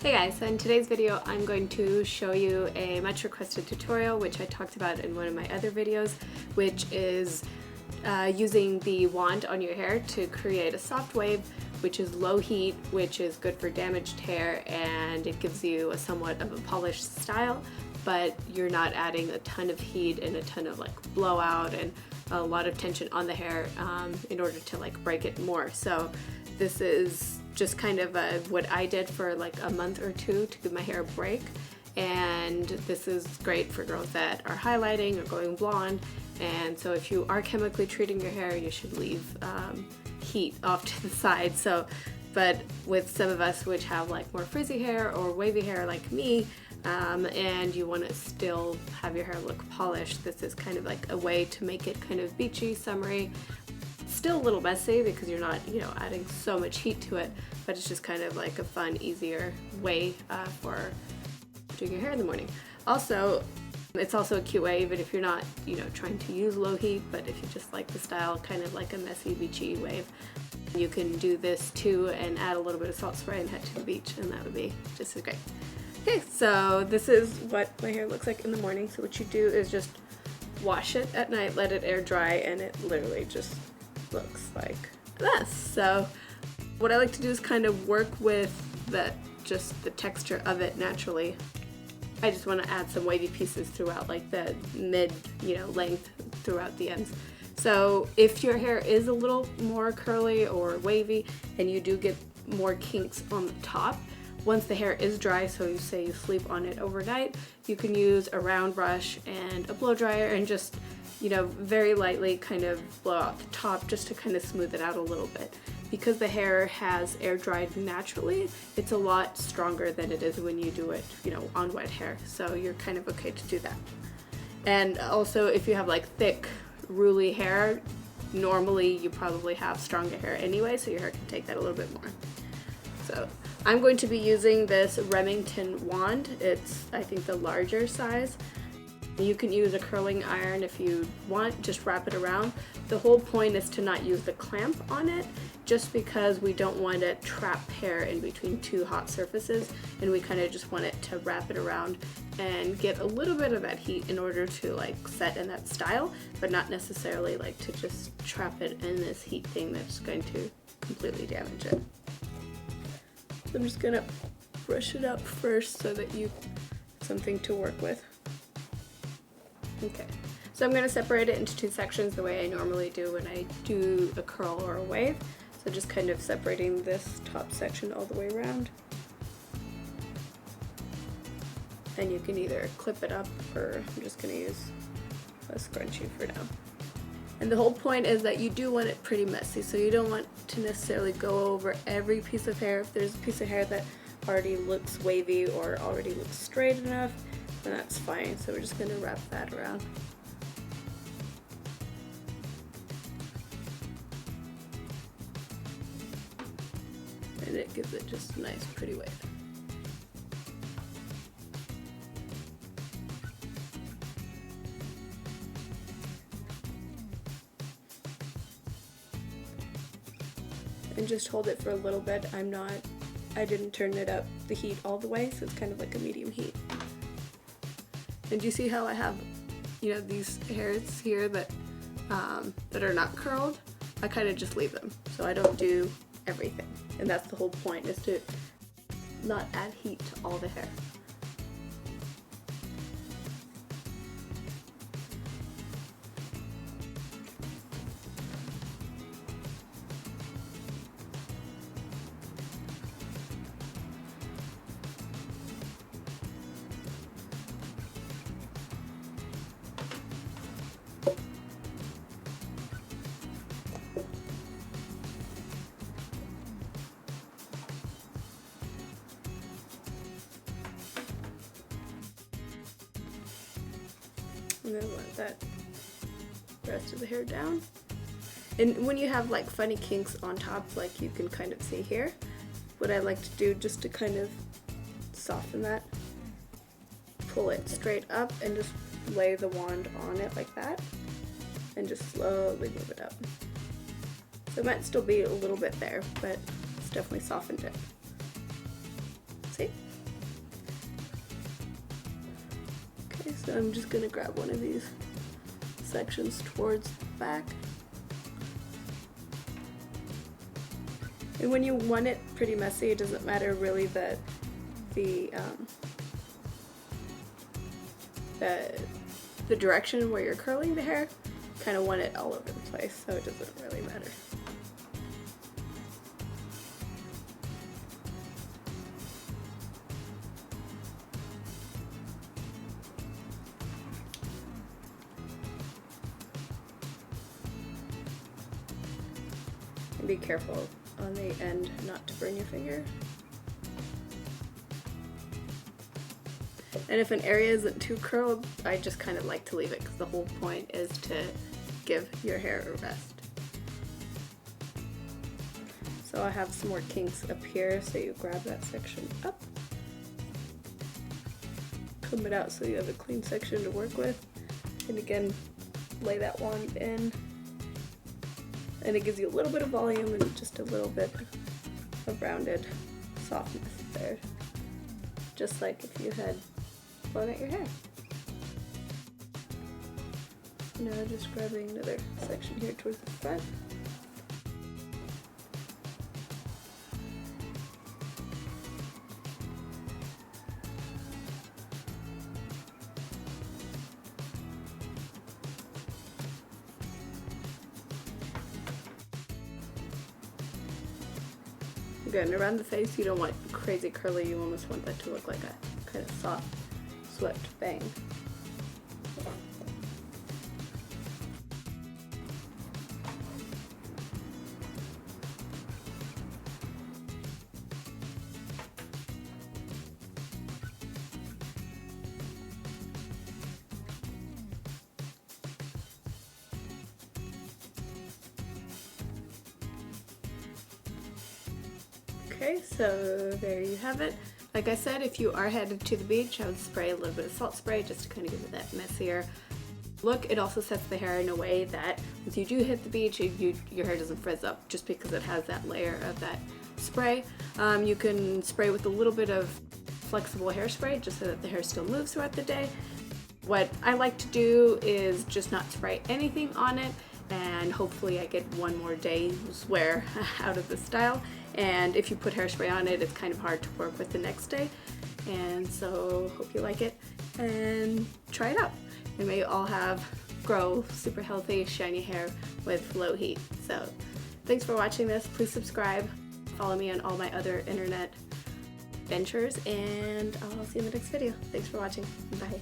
Hey guys, so in today's video I'm going to show you a much requested tutorial which I talked about in one of my other videos, which is using the wand on your hair to create a soft wave which is low heat, which is good for damaged hair, and it gives you a somewhat of a polished style, but you're not adding a ton of heat and a ton of like blowout and a lot of tension on the hair in order to like break it more. So this is just kind of what I did for like a month or two to give my hair a break, and this is great for girls that are highlighting or going blonde. And so if you are chemically treating your hair, you should leave heat off to the side. So, but with some of us which have like more frizzy hair or wavy hair like me, and you want to still have your hair look polished, this is kind of like a way to make it kind of beachy, summery. Still a little messy because you're not, adding so much heat to it, but it's just kind of like a fun, easier way for doing your hair in the morning. Also, it's also a cute way, even if you're not, trying to use low heat, but if you just like the style, kind of like a messy, beachy wave, you can do this too and add a little bit of salt spray and head to the beach, and that would be just as great. Okay, so this is what my hair looks like in the morning. So what you do is just wash it at night, let it air dry, and it literally just looks like this. So what I like to do is kind of work with just the texture of it naturally. I just want to add some wavy pieces throughout, like the mid, length throughout the ends. So if your hair is a little more curly or wavy and you do get more kinks on the top, once the hair is dry, so you say you sleep on it overnight, you can use a round brush and a blow dryer and just very lightly kind of blow out the top just to kind of smooth it out a little bit. Because the hair has air dried naturally, it's a lot stronger than it is when you do it, on wet hair. So you're kind of okay to do that. And also, if you have like thick, ruly hair, normally you probably have stronger hair anyway, so your hair can take that a little bit more. So I'm going to be using this Remington wand. It's, I think, the larger size. You can use a curling iron if you want, just wrap it around. The whole point is to not use the clamp on it, just because we don't want to trap hair in between two hot surfaces, and we kind of just want it to wrap it around and get a little bit of that heat in order to like set in that style, but not necessarily like to just trap it in this heat thing that's going to completely damage it. So I'm just gonna brush it up first so that you have something to work with. Okay, so I'm going to separate it into two sections the way I normally do when I do a curl or a wave. So just kind of separating this top section all the way around. And you can either clip it up, or I'm just going to use a scrunchie for now. And the whole point is that you do want it pretty messy, so you don't want to necessarily go over every piece of hair. If there's a piece of hair that already looks wavy or already looks straight enough, and that's fine. So we're just going to wrap that around. And it gives it just a nice pretty wave. And just hold it for a little bit. I didn't turn it up the heat all the way, so it's kind of like a medium heat. And you see how I have, these hairs here that are not curled? I kind of just leave them, so I don't do everything. And that's the whole point, is to not add heat to all the hair. And then let that rest of the hair down. And when you have like funny kinks on top, like you can kind of see here, what I like to do just to kind of soften that, pull it straight up and just lay the wand on it like that, and just slowly move it up. So it might still be a little bit there, but it's definitely softened it. See? So I'm just gonna grab one of these sections towards the back. And when you want it pretty messy, it doesn't matter really that the direction where you're curling the hair. You kind of want it all over the place, so it doesn't really matter. And be careful on the end not to burn your finger. And if an area isn't too curled, I just kind of like to leave it because the whole point is to give your hair a rest. So I have some more kinks up here, so you grab that section up, comb it out so you have a clean section to work with, and again, lay that wand in. And it gives you a little bit of volume and just a little bit of rounded softness there. Just like if you had blown out your hair. Now just grabbing another section here towards the front. Good, and around the face you don't want crazy curly, you almost want that to look like a kind of soft, swept bang. Okay, so there you have it. Like I said, if you are headed to the beach, I would spray a little bit of salt spray just to kind of give it that messier look. It also sets the hair in a way that once you do hit the beach, your hair doesn't frizz up just because it has that layer of that spray. You can spray with a little bit of flexible hairspray just so that the hair still moves throughout the day. What I like to do is just not spray anything on it, and hopefully I get one more day's wear out of the style. And if you put hairspray on it, it's kind of hard to work with the next day. And so hope you like it and try it out. And may you all grow super healthy, shiny hair with low heat. So thanks for watching this. Please subscribe. Follow me on all my other internet ventures, and I'll see you in the next video. Thanks for watching. Bye.